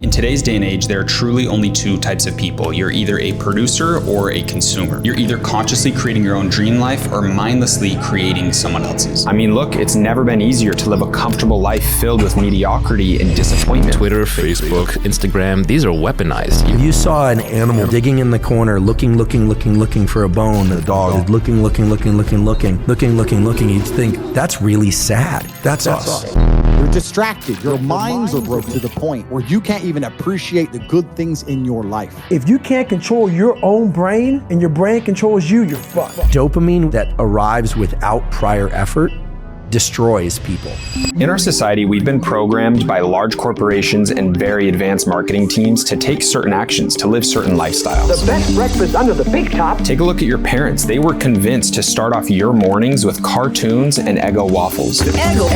In today's day and age, there are truly only two types of people. You're either a producer or a consumer. You're either consciously creating your own dream life or mindlessly creating someone else's. I mean, look, it's never been easier to live a comfortable life filled with mediocrity and disappointment. Twitter, Facebook, Instagram, these are weaponized. If you saw an animal digging in the corner, looking for a bone, the dog is looking, you'd think, that's really sad. That's us. You're distracted. Your minds are broke to the point where you can't even appreciate the good things in your life. If you can't control your own brain and your brain controls you, you're fucked. Dopamine that arrives without prior effort destroys people. In our society, we've been programmed by large corporations and very advanced marketing teams to take certain actions, to live certain lifestyles. The best breakfast under the big top. Take a look at your parents. They were convinced to start off your mornings with cartoons and Eggo waffles. Eggo.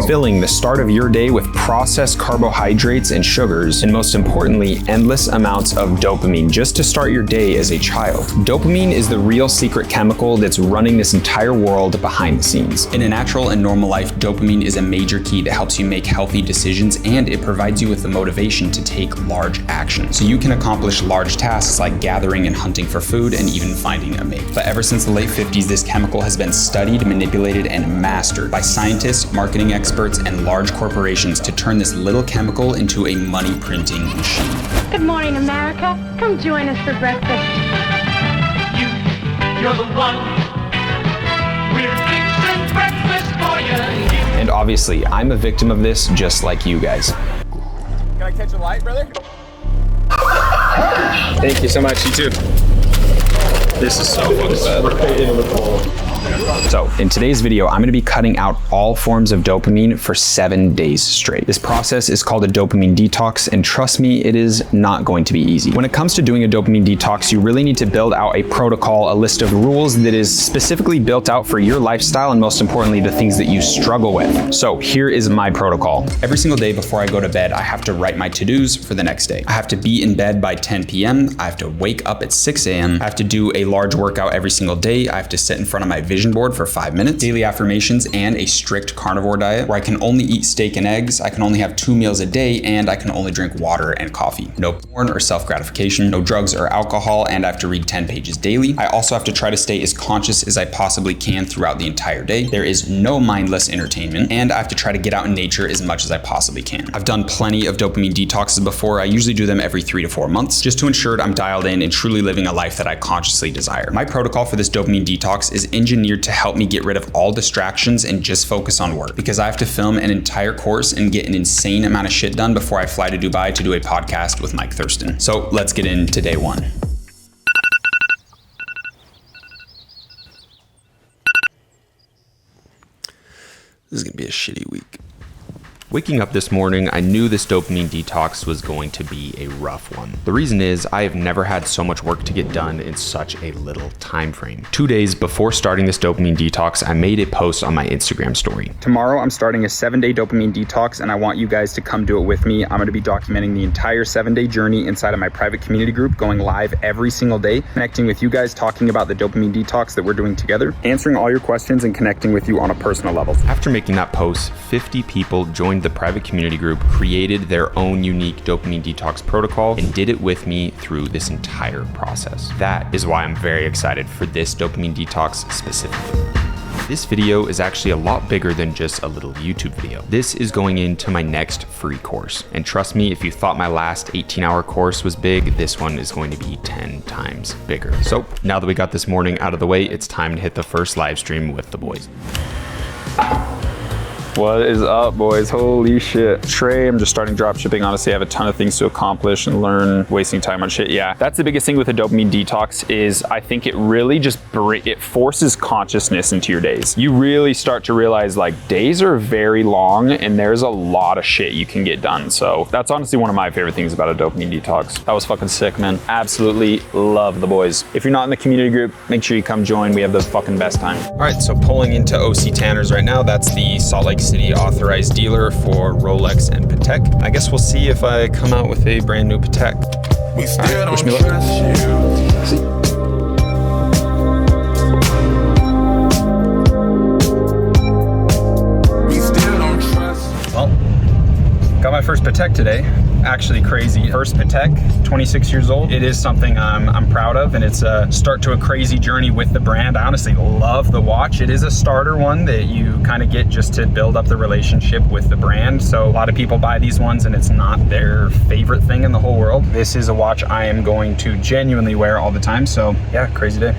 Filling the start of your day with processed carbohydrates and sugars, and most importantly, endless amounts of dopamine just to start your day as a child. Dopamine is the real secret chemical that's running this entire world behind the scenes. In a natural and normal life, dopamine is a major key that helps you make healthy decisions, and it provides you with the motivation to take large action. So you can accomplish large tasks like gathering and hunting for food and even finding a mate. But ever since the late 50s, this chemical has been studied, manipulated, and mastered by scientists, marketing experts, and large corporations to turn this little chemical into a money printing machine. Good morning, America. Come join us for breakfast. You're the one. We're fixing breakfast for you. And obviously, I'm a victim of this just like you guys. Can I catch a light, brother? Thank you so much, you too. This is so fucking bad. Right into the pole. So, in today's video, I'm going to be cutting out all forms of dopamine for 7 days straight. This process is called a dopamine detox, and trust me, it is not going to be easy. When it comes to doing a dopamine detox, you really need to build out a protocol, a list of rules that is specifically built out for your lifestyle and most importantly, the things that you struggle with. So, here is my protocol. Every single day before I go to bed, I have to write my to-dos for the next day. I have to be in bed by 10 p.m. I have to wake up at 6 a.m. I have to do a large workout every single day. I have to sit in front of my vision board for 5 minutes, daily affirmations, and a strict carnivore diet where I can only eat steak and eggs, I can only have 2 meals a day, and I can only drink water and coffee. No porn or self-gratification, no drugs or alcohol, and I have to read 10 pages daily. I also have to try to stay as conscious as I possibly can throughout the entire day. There is no mindless entertainment, and I have to try to get out in nature as much as I possibly can. I've done plenty of dopamine detoxes before. I usually do them every 3 to 4 months just to ensure I'm dialed in and truly living a life that I consciously desire. My protocol for this dopamine detox is engineered to help me get rid of all distractions and just focus on work, because I have to film an entire course and get an insane amount of shit done before I fly to Dubai to do a podcast with Mike Thurston. So let's get into day one. This is gonna be a shitty week. Waking up this morning, I knew this dopamine detox was going to be a rough one. The reason is I have never had so much work to get done in such a little time frame. 2 days before starting this dopamine detox, I made a post on my Instagram story. Tomorrow, I'm starting a 7-day dopamine detox, and I want you guys to come do it with me. I'm going to be documenting the entire 7-day journey inside of my private community group, going live every single day, connecting with you guys, talking about the dopamine detox that we're doing together, answering all your questions, and connecting with you on a personal level. After making that post, 50 people joined the private community group, created their own unique dopamine detox protocol, and did it with me through this entire process. That is why I'm very excited for this dopamine detox specifically. This video is actually a lot bigger than just a little YouTube video. This is going into my next free course. And trust me, if you thought my last 18-hour course was big, this one is going to be 10 times bigger. So now that we got this morning out of the way, it's time to hit the first live stream with the boys. What is up, boys? Holy shit. Trey, I'm just starting dropshipping. Honestly, I have a ton of things to accomplish and learn, wasting time on shit. Yeah, that's the biggest thing with a dopamine detox is I think it really just, it forces consciousness into your days. You really start to realize like days are very long and there's a lot of shit you can get done. So that's honestly one of my favorite things about a dopamine detox. That was fucking sick, man. Absolutely love the boys. If you're not in the community group, make sure you come join. We have the fucking best time. All right, so pulling into OC Tanner's right now. That's the Salt Lake City authorized dealer for Rolex and Patek. I guess we'll see if I come out with a brand new Patek. We still wish don't me luck. trust you. We still don't trust. Well, Got my first Patek today. Actually crazy. First Patek, 26 years old. It is something I'm proud of, and it's a start to a crazy journey with the brand. I honestly love the watch. It is a starter one that you kind of get just to build up the relationship with the brand. So a lot of people buy these ones and it's not their favorite thing in the whole world. This is a watch I am going to genuinely wear all the time. So yeah, crazy day.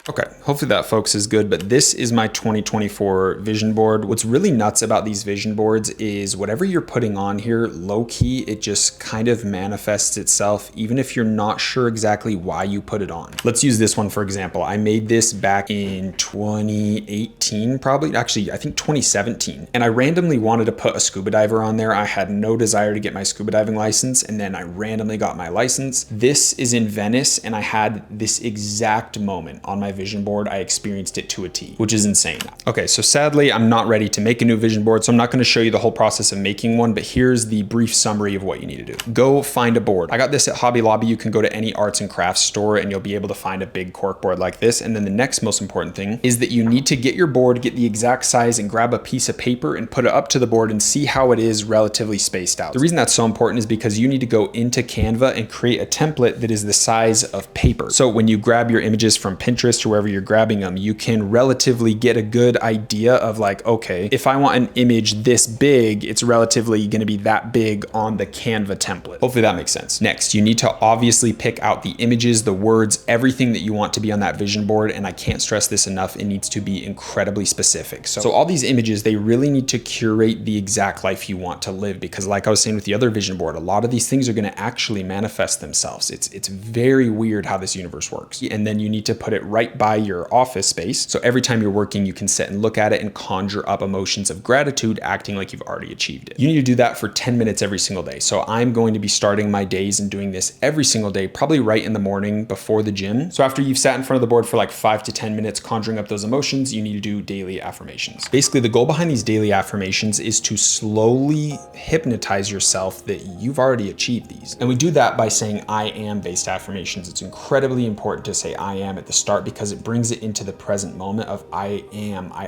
Okay, hopefully that focus is good, but this is my 2024 vision board. What's really nuts about these vision boards is whatever you're putting on here, low key, it just kind of manifests itself, even if you're not sure exactly why you put it on. Let's use this one for example. I made this back in 2018, probably, actually, I think 2017. And I randomly wanted to put a scuba diver on there. I had no desire to get my scuba diving license, and then I randomly got my license. This is in Venice, and I had this exact moment on my vision board. I experienced it to a T, which is insane. Okay, so sadly, I'm not ready to make a new vision board, so I'm not gonna show you the whole process of making one, but here's the brief summary of what you need to do. Go find a board. I got this at Hobby Lobby. You can go to any arts and crafts store and you'll be able to find a big cork board like this. And then the next most important thing is that you need to get your board, get the exact size, and grab a piece of paper and put it up to the board and see how it is relatively spaced out. The reason that's so important is because you need to go into Canva and create a template that is the size of paper. So when you grab your images from Pinterest or wherever you're grabbing them, you can relatively get a good idea of like, okay, if I want an image this big, it's relatively going to be that big on the Canva template. Hopefully that makes sense. Next, you need to obviously pick out the images, the words, everything that you want to be on that vision board. And I can't stress this enough. It needs to be incredibly specific. So all these images, they really need to curate the exact life you want to live, because like I was saying with the other vision board, a lot of these things are going to actually manifest themselves. It's very weird how this universe works. And then you need to put it right by your office space. So every time you're working, you can sit and look at it and conjure up emotions of gratitude, acting like you've already achieved it. You need to do that for 10 minutes every single day. So I'm going to be starting my days and doing this every single day, probably right in the morning before the gym. So after you've sat in front of the board for like 5 to 10 minutes conjuring up those emotions, you need to do daily affirmations. Basically, the goal behind these daily affirmations is to slowly hypnotize yourself that you've already achieved these. And we do that by saying I am based affirmations. It's incredibly important to say I am at the start because it brings it into the present moment of I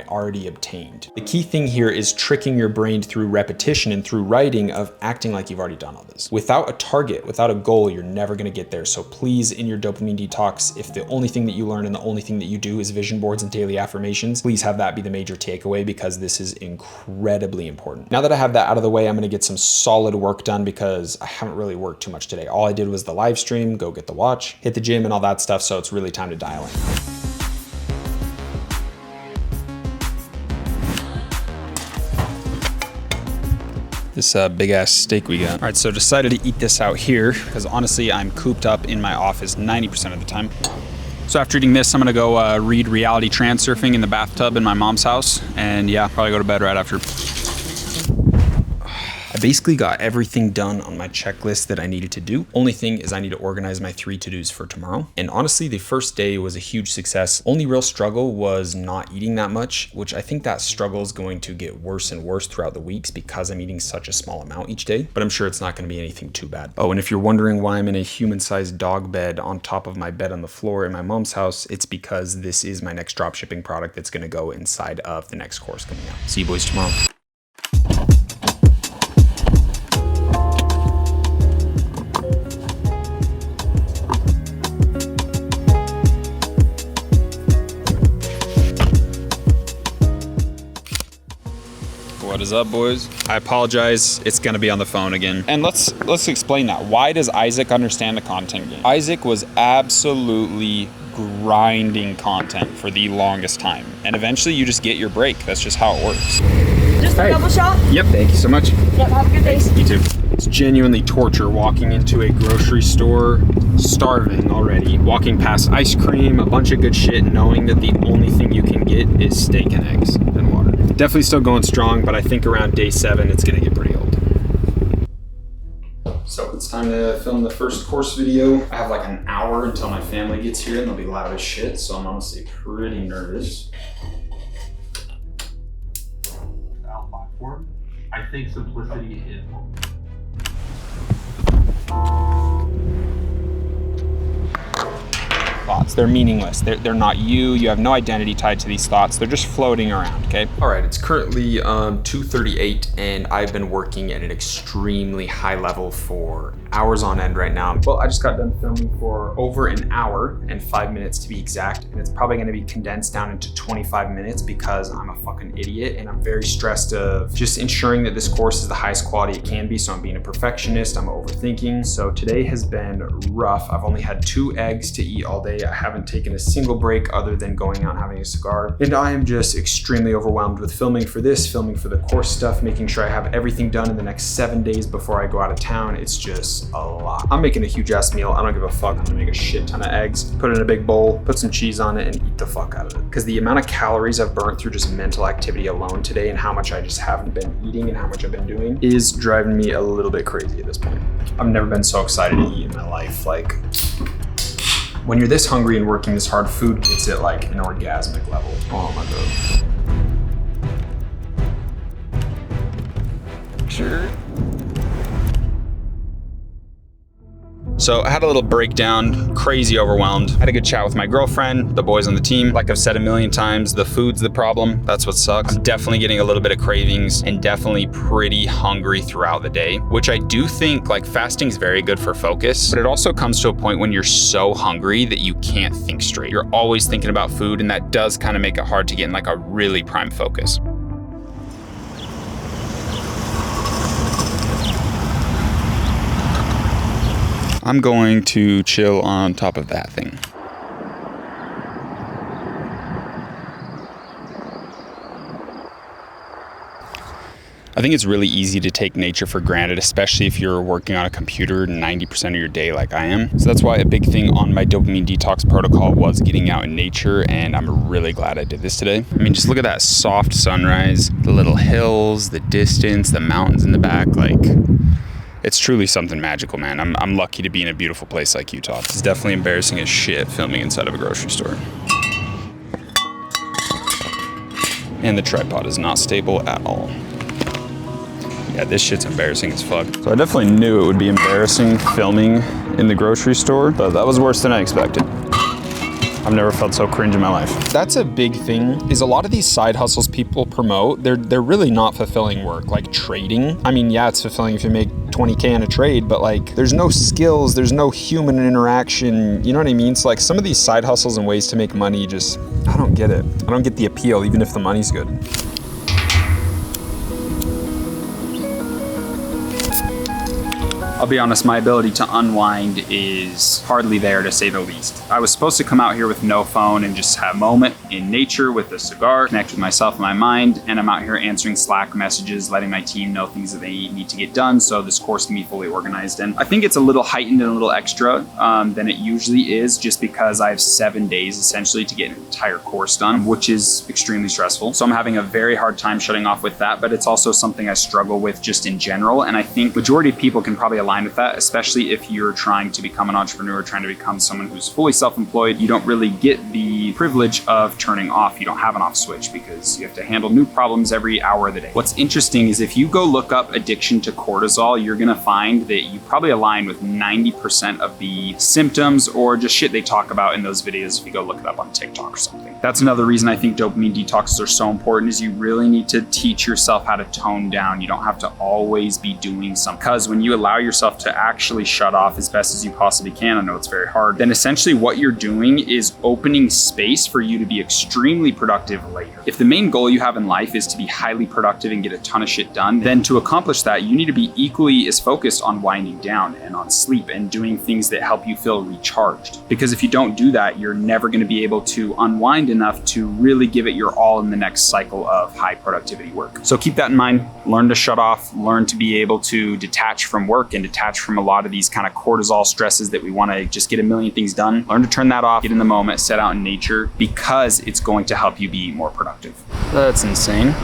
already obtained. The key thing here is tricking your brain through repetition and through writing of acting like you've already done all this. Without a target, without a goal, you're never gonna get there. So please, in your dopamine detox, if the only thing that you learn and the only thing that you do is vision boards and daily affirmations, please have that be the major takeaway, because this is incredibly important. Now that I have that out of the way, I'm gonna get some solid work done because I haven't really worked too much today. All I did was the live stream, go get the watch, hit the gym and all that stuff. So it's really time to dial in. This big ass steak we got. All right, so decided to eat this out here because honestly, I'm cooped up in my office 90% of the time. So after eating this, I'm gonna go read Reality Transurfing in the bathtub in my mom's house. And yeah, probably go to bed right after. I basically got everything done on my checklist that I needed to do. Only thing is I need to organize my 3 to-dos for tomorrow. And honestly, the first day was a huge success. Only real struggle was not eating that much, which I think that struggle is going to get worse and worse throughout the weeks because I'm eating such a small amount each day, but I'm sure it's not gonna be anything too bad. Oh, and if you're wondering why I'm in a human-sized dog bed on top of my bed on the floor in my mom's house, it's because this is my next dropshipping product that's gonna go inside of the next course coming out. See you boys tomorrow. What is up, boys? I apologize, it's gonna be on the phone again. And let's explain that. Why does Isaac understand the content game? Isaac was absolutely grinding content for the longest time. And eventually you just get your break. That's just how it works. Just a double shot? Yep, thank you so much. Yep, have a good day. You too. It's genuinely torture walking into a grocery store, starving already, walking past ice cream, a bunch of good shit, knowing that the only thing you can get is steak and eggs and water. Definitely still going strong, but I think around day 7, it's gonna get pretty old. So it's time to film the first course video. I have like an hour until my family gets here and they'll be loud as shit, so I'm honestly pretty nervous. Platform. I think simplicity is Thoughts. They're meaningless. They're not you. You have no identity tied to these thoughts. They're just floating around, okay? All right, it's currently 2:38 and I've been working at an extremely high level for hours on end right now. Well, I just got done filming for over an hour and 5 minutes to be exact, and it's probably gonna be condensed down into 25 minutes because I'm a fucking idiot and I'm very stressed of just ensuring that this course is the highest quality it can be. So I'm being a perfectionist, I'm overthinking. So today has been rough. I've only had 2 eggs to eat all day. I haven't taken a single break other than going out and having a cigar. And I am just extremely overwhelmed with filming for this, filming for the course stuff, making sure I have everything done in the next 7 days before I go out of town. It's just a lot. I'm making a huge ass meal. I don't give a fuck. I'm gonna make a shit ton of eggs, put it in a big bowl, put some cheese on it, and eat the fuck out of it. Because the amount of calories I've burnt through just mental activity alone today and how much I just haven't been eating and how much I've been doing is driving me a little bit crazy at this point. I've never been so excited to eat in my life. Like, when you're this hungry and working this hard, food gets at like an orgasmic level. Oh my god. Sure. So I had a little breakdown, crazy overwhelmed. I had a good chat with my girlfriend, the boys on the team. Like I've said a million times, the food's the problem. That's what sucks. I'm definitely getting a little bit of cravings and definitely pretty hungry throughout the day, which I do think like fasting is very good for focus, but it also comes to a point when you're so hungry that you can't think straight. You're always thinking about food, and that does kind of make it hard to get in like a really prime focus. I'm going to chill on top of that thing. I think it's really easy to take nature for granted, especially if you're working on a computer 90% of your day like I am. So that's why a big thing on my dopamine detox protocol was getting out in nature, and I'm really glad I did this today. I mean, just look at that soft sunrise, the little hills, the distance, the mountains in the back, like, it's truly something magical, man. I'm lucky to be in a beautiful place like Utah. It's definitely embarrassing as shit filming inside of a grocery store. And the tripod is not stable at all. Yeah, this shit's embarrassing as fuck. So I definitely knew it would be embarrassing filming in the grocery store, but that was worse than I expected. I've never felt so cringe in my life. That's a big thing, is a lot of these side hustles people promote, they're really not fulfilling work, like trading. I mean, yeah, it's fulfilling if you make 20K in a trade, but like, there's no skills, there's no human interaction, you know what I mean? So like, some of these side hustles and ways to make money, just, I don't get it. I don't get the appeal, even if the money's good. I'll be honest, my ability to unwind is hardly there, to say the least. I was supposed to come out here with no phone and just have a moment in nature with a cigar, connect with myself and my mind, and I'm out here answering Slack messages, letting my team know things that they need to get done so this course can be fully organized. And I think it's a little heightened and a little extra than it usually is, just because I have 7 days essentially to get an entire course done, which is extremely stressful. So I'm having a very hard time shutting off with that, but it's also something I struggle with just in general. And I think majority of people can probably align with that, especially if you're trying to become an entrepreneur, trying to become someone who's fully self-employed. You don't really get the privilege of turning off. You don't have an off switch because you have to handle new problems every hour of the day. What's interesting is if you go look up addiction to cortisol, you're gonna find that you probably align with 90% of the symptoms or just shit they talk about in those videos if you go look it up on TikTok or something. That's another reason I think dopamine detoxes are so important, is you really need to teach yourself how to tone down. You don't have to always be doing something, because when you allow yourself to actually shut off as best as you possibly can, I know it's very hard, then essentially what you're doing is opening space for you to be extremely productive later. If the main goal you have in life is to be highly productive and get a ton of shit done, then to accomplish that, you need to be equally as focused on winding down and on sleep and doing things that help you feel recharged. Because if you don't do that, you're never going to be able to unwind enough to really give it your all in the next cycle of high productivity work. So keep that in mind. Learn to shut off, learn to be able to detach from work and detach from a lot of these kind of cortisol stresses that we want to just get a million things done. Learn to turn that off, get in the moment, set out in nature, because it's going to help you be more productive. That's insane.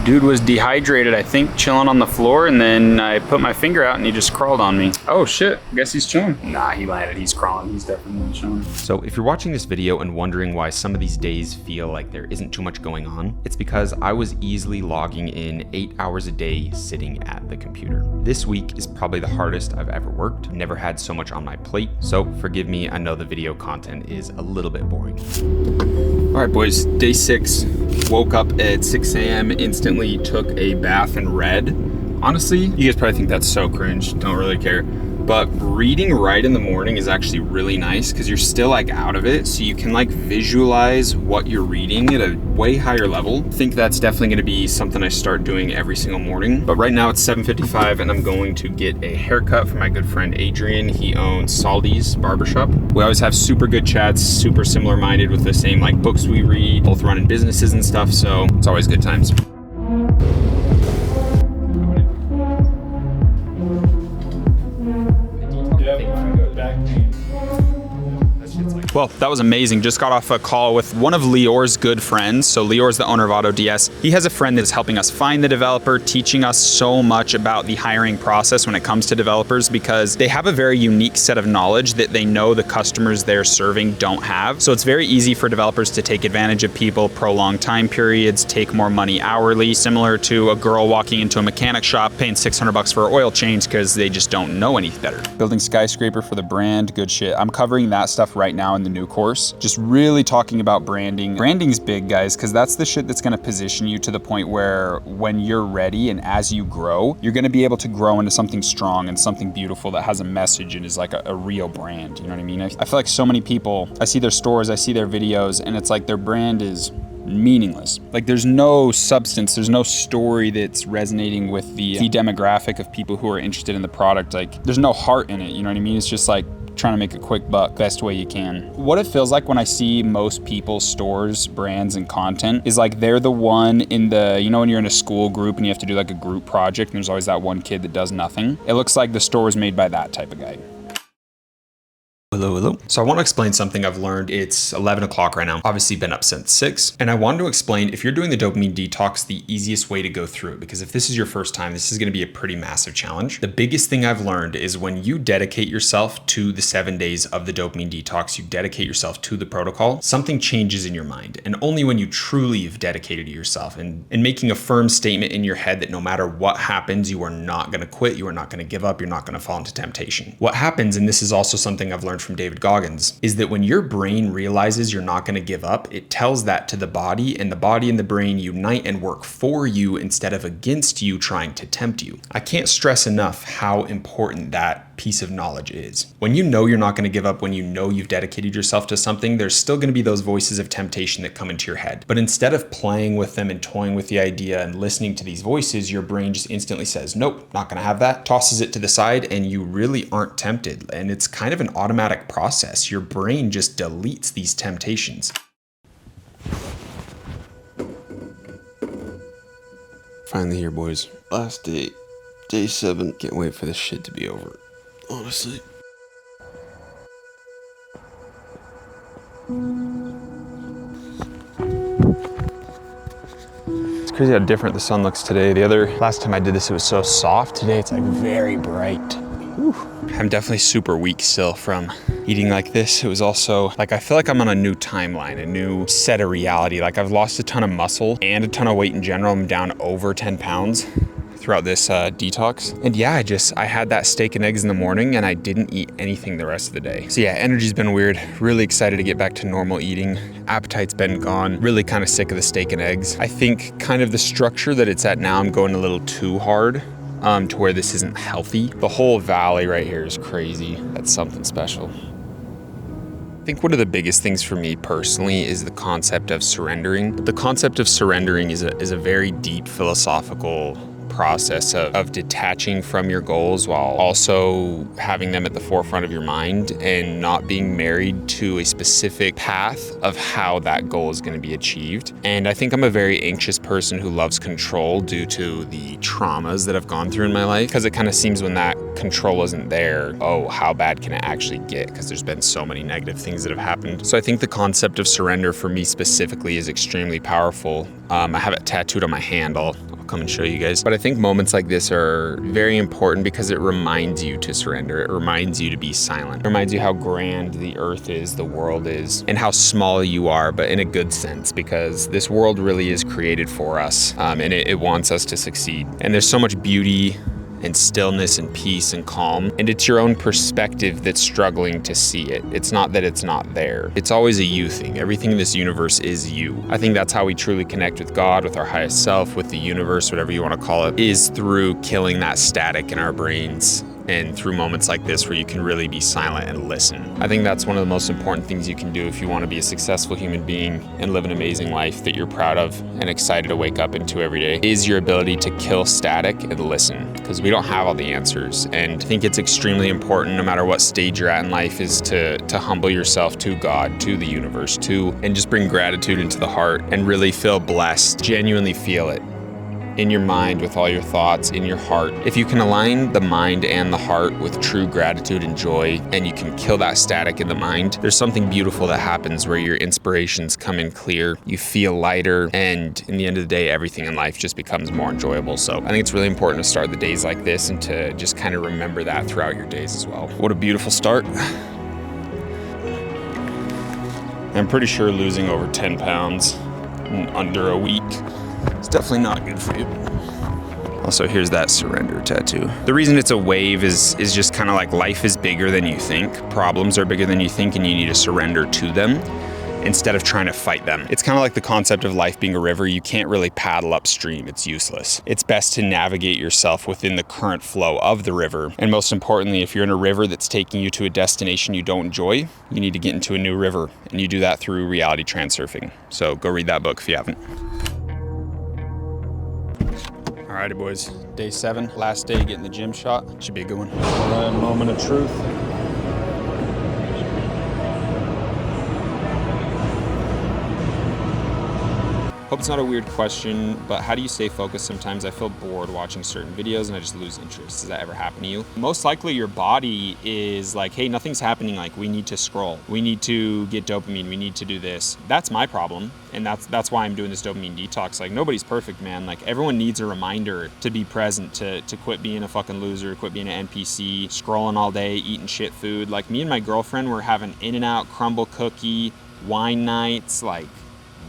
Dude was dehydrated, I think, chilling on the floor, and then I put my finger out and he just crawled on me. Oh shit, I guess he's chilling. Nah, he landed, he's crawling, he's definitely chilling. So if you're watching this video and wondering why some of these days feel like there isn't too much going on, it's because I was easily logging in 8 hours a day sitting at the computer. This week is probably the hardest I've ever worked. I've never had so much on my plate, so forgive me, I know the video content is a little bit boring. All right, boys, day 6. Woke up at 6 a.m., instantly took a bath and read. Honestly, you guys probably think that's so cringe, don't really care. But reading right in the morning is actually really nice because you're still like out of it. So you can like visualize what you're reading at a way higher level. I think that's definitely gonna be something I start doing every single morning. But right now it's 7:55 and I'm going to get a haircut from my good friend Adrian. He owns Saldi's Barbershop. We always have super good chats, super similar minded with the same like books we read, both running businesses and stuff. So it's always good times. Well, that was amazing. Just got off a call with one of Lior's good friends. So Lior's the owner of AutoDS. He has a friend that's helping us find the developer, teaching us so much about the hiring process when it comes to developers because they have a very unique set of knowledge that they know the customers they're serving don't have. So it's very easy for developers to take advantage of people, prolong time periods, take more money hourly, similar to a girl walking into a mechanic shop paying $600 for an oil change because they just don't know any better. Building skyscraper for the brand, good shit. I'm covering that stuff right now in the new course, just really talking about branding. Branding's big, guys, because that's the shit that's going to position you to the point where when you're ready and as you grow, you're going to be able to grow into something strong and something beautiful that has a message and is like a real brand. You know what I mean? I feel like so many people, I see their stores, I see their videos, and it's like their brand is meaningless. Like there's no substance, there's no story that's resonating with the demographic of people who are interested in the product. Like there's no heart in it, you know what I mean? It's just like trying to make a quick buck best way you can. What it feels like when I see most people's stores, brands, and content is like they're the one in the, you know when you're in a school group and you have to do like a group project and there's always that one kid that does nothing? It looks like the store is made by that type of guy. Hello. So I want to explain something I've learned. It's 11 o'clock right now. Obviously been up since 6. And I wanted to explain if you're doing the dopamine detox, the easiest way to go through it, because if this is your first time, this is going to be a pretty massive challenge. The biggest thing I've learned is when you dedicate yourself to the 7 days of the dopamine detox, you dedicate yourself to the protocol, something changes in your mind. And only when you truly have dedicated to yourself and making a firm statement in your head that no matter what happens, you are not going to quit, you are not going to give up, you're not going to fall into temptation. What happens, and this is also something I've learned from David Goggins, is that when your brain realizes you're not going to give up, it tells that to the body, and the body and the brain unite and work for you instead of against you trying to tempt you. I can't stress enough how important that piece of knowledge is. When you know you're not going to give up, when you know you've dedicated yourself to something, there's still going to be those voices of temptation that come into your head. But instead of playing with them and toying with the idea and listening to these voices, your brain just instantly says, nope, not going to have that, tosses it to the side, and you really aren't tempted. And it's kind of an automatic process. Your brain just deletes these temptations. Finally here, boys. Last day. Day 7. Can't wait for this shit to be over. Honestly. It's crazy how different the sun looks today. Last time I did this, it was so soft. Today it's like very bright. Whew. I'm definitely super weak still from eating like this. It was also like, I feel like I'm on a new timeline, a new set of reality. Like I've lost a ton of muscle and a ton of weight in general. I'm down over 10 pounds throughout this detox. And yeah, I had that steak and eggs in the morning and I didn't eat anything the rest of the day. So yeah, energy's been weird. Really excited to get back to normal eating. Appetite's been gone. Really kind of sick of the steak and eggs. I think kind of the structure that it's at now, I'm going a little too hard to where this isn't healthy. The whole valley right here is crazy. That's something special. I think one of the biggest things for me personally is the concept of surrendering. The concept of surrendering is a very deep philosophical process of detaching from your goals while also having them at the forefront of your mind and not being married to a specific path of how that goal is going to be achieved. And I think I'm a very anxious person who loves control due to the traumas that I've gone through in my life, because it kind of seems when that control isn't there, oh, how bad can it actually get? Because there's been so many negative things that have happened. So I think the concept of surrender for me specifically is extremely powerful. I have it tattooed on my hand. I'll come and show you guys. But I think moments like this are very important because it reminds you to surrender. It reminds you to be silent. It reminds you how grand the earth is, the world is, and how small you are, but in a good sense, because this world really is created for us, and it wants us to succeed. And there's so much beauty and stillness and peace and calm. And it's your own perspective that's struggling to see it. It's not that it's not there. It's always a you thing. Everything in this universe is you. I think that's how we truly connect with God, with our highest self, with the universe, whatever you want to call it, is through killing that static in our brains and through moments like this where you can really be silent and listen. I think that's one of the most important things you can do if you want to be a successful human being and live an amazing life that you're proud of and excited to wake up into every day, is your ability to kill static and listen, because we don't have all the answers. And I think it's extremely important, no matter what stage you're at in life, is to humble yourself to God, to the universe, and just bring gratitude into the heart and really feel blessed, genuinely feel it in your mind, with all your thoughts, in your heart. If you can align the mind and the heart with true gratitude and joy, and you can kill that static in the mind, there's something beautiful that happens where your inspirations come in clear, you feel lighter, and in the end of the day, everything in life just becomes more enjoyable. So I think it's really important to start the days like this and to just kind of remember that throughout your days as well. What a beautiful start. I'm pretty sure losing over 10 pounds in under a week, it's definitely not good for you. Also, here's that surrender tattoo. The reason it's a wave is just kind of like life is bigger than you think. Problems are bigger than you think, and you need to surrender to them instead of trying to fight them. It's kind of like the concept of life being a river. You can't really paddle upstream. It's useless. It's best to navigate yourself within the current flow of the river. And most importantly, if you're in a river that's taking you to a destination you don't enjoy, you need to get into a new river. And you do that through reality transurfing. So go read that book if you haven't. Alrighty, boys. Day 7, last day getting the gym shot. Should be a good one. Alright, moment of truth. Hope it's not a weird question, but how do you stay focused? Sometimes I feel bored watching certain videos and I just lose interest. Does that ever happen to you? Most likely your body is like, hey, nothing's happening. Like, we need to scroll. We need to get dopamine. We need to do this. That's my problem. And that's why I'm doing this dopamine detox. Like, nobody's perfect, man. Like, everyone needs a reminder to be present, to quit being a fucking loser, quit being an NPC, scrolling all day, eating shit food. Like, me and my girlfriend were having In-N-Out, crumble cookie, wine nights, like,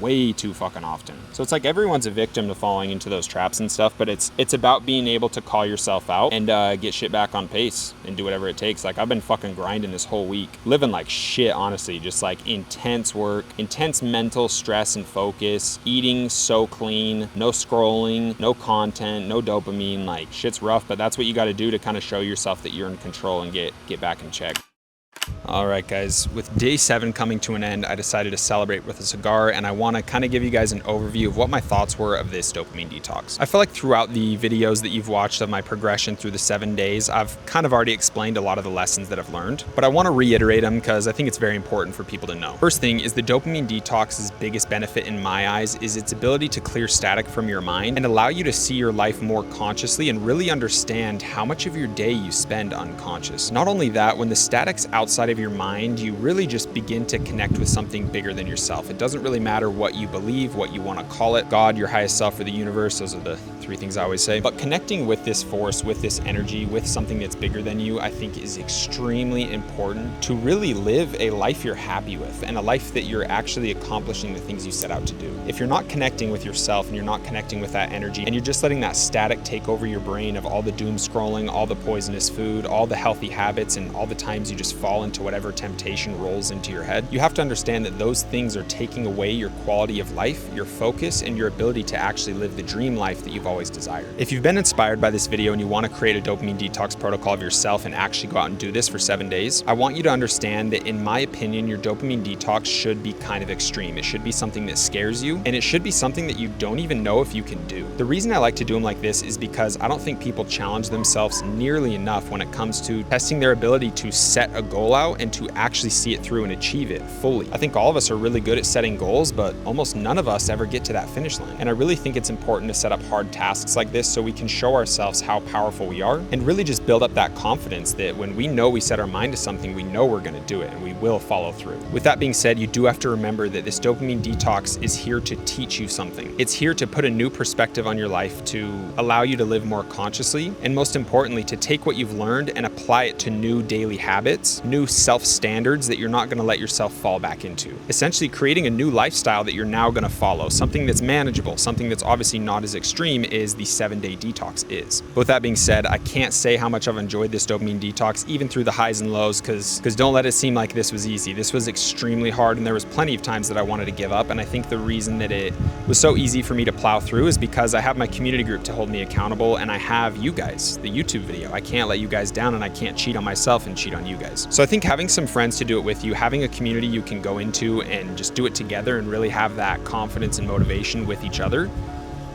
way too fucking often. So it's like everyone's a victim to falling into those traps and stuff, but it's about being able to call yourself out and get shit back on pace and do whatever it takes. Like, I've been fucking grinding this whole week, living like shit, honestly, just like intense work, intense mental stress and focus, eating so clean, no scrolling, no content, no dopamine. Like, shit's rough, but that's what you got to do to kind of show yourself that you're in control and get back in check. All right, guys, with day 7 coming to an end, I decided to celebrate with a cigar, and I want to kind of give you guys an overview of what my thoughts were of this dopamine detox. I feel like throughout the videos that you've watched of my progression through the 7 days, I've kind of already explained a lot of the lessons that I've learned, but I want to reiterate them because I think it's very important for people to know. First thing is the dopamine detox's biggest benefit in my eyes is its ability to clear static from your mind and allow you to see your life more consciously and really understand how much of your day you spend unconscious. Not only that, when the static's outside of your mind, you really just begin to connect with something bigger than yourself. It doesn't really matter what you believe, what you want to call it, God, your highest self, or the universe. Those are the 3 things I always say. But connecting with this force, with this energy, with something that's bigger than you, I think is extremely important to really live a life you're happy with and a life that you're actually accomplishing the things you set out to do. If you're not connecting with yourself and you're not connecting with that energy and you're just letting that static take over your brain of all the doom scrolling, all the poisonous food, all the healthy habits, and all the times you just fall into whatever temptation rolls into your head, you have to understand that those things are taking away your quality of life, your focus, and your ability to actually live the dream life that you've always desired. If you've been inspired by this video and you want to create a dopamine detox protocol of yourself and actually go out and do this for 7 days, I want you to understand that, in my opinion, your dopamine detox should be kind of extreme. It should be something that scares you, and it should be something that you don't even know if you can do. The reason I like to do them like this is because I don't think people challenge themselves nearly enough when it comes to testing their ability to set a goal out out and to actually see it through and achieve it fully. I think all of us are really good at setting goals, but almost none of us ever get to that finish line. And I really think it's important to set up hard tasks like this so we can show ourselves how powerful we are and really just build up that confidence that when we know we set our mind to something, we know we're going to do it and we will follow through. With that being said, you do have to remember that this dopamine detox is here to teach you something. It's here to put a new perspective on your life, to allow you to live more consciously, and most importantly, to take what you've learned and apply it to new daily habits, new self-standards that you're not going to let yourself fall back into. Essentially creating a new lifestyle that you're now going to follow, something that's manageable, something that's obviously not as extreme as the 7-day detox is. But with that being said, I can't say how much I've enjoyed this dopamine detox, even through the highs and lows, because don't let it seem like this was easy. This was extremely hard, and there was plenty of times that I wanted to give up, and I think the reason that it was so easy for me to plow through is because I have my community group to hold me accountable, and I have you guys, the YouTube video. I can't let you guys down, and I can't cheat on myself and cheat on you guys. So I think having some friends to do it with you, having a community you can go into and just do it together and really have that confidence and motivation with each other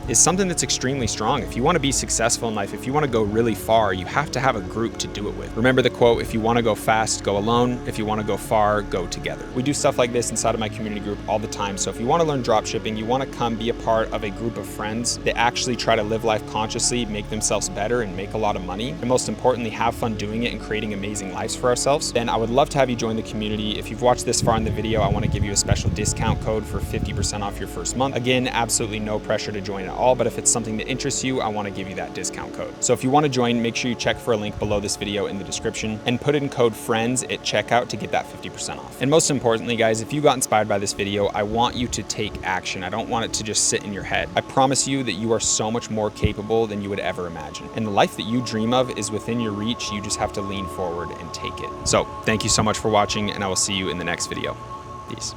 is something that's extremely strong. If you want to be successful in life, if you want to go really far, you have to have a group to do it with. Remember the quote, if you want to go fast, go alone. If you want to go far, go together. We do stuff like this inside of my community group all the time. So if you want to learn dropshipping, you want to come be a part of a group of friends that actually try to live life consciously, make themselves better, and make a lot of money, and most importantly, have fun doing it and creating amazing lives for ourselves, then I would love to have you join the community. If you've watched this far in the video, I want to give you a special discount code for 50% off your first month. Again, absolutely no pressure to join at all, but if it's something that interests you, I want to give you that discount code. So if you want to join, make sure you check for a link below this video in the description and put in code FRIENDS at checkout to get that 50% off. And most importantly, guys, if you got inspired by this video, I want you to take action. I don't want it to just sit in your head. I promise you that you are so much more capable than you would ever imagine. And the life that you dream of is within your reach. You just have to lean forward and take it. So thank you so much for watching, and I will see you in the next video. Peace.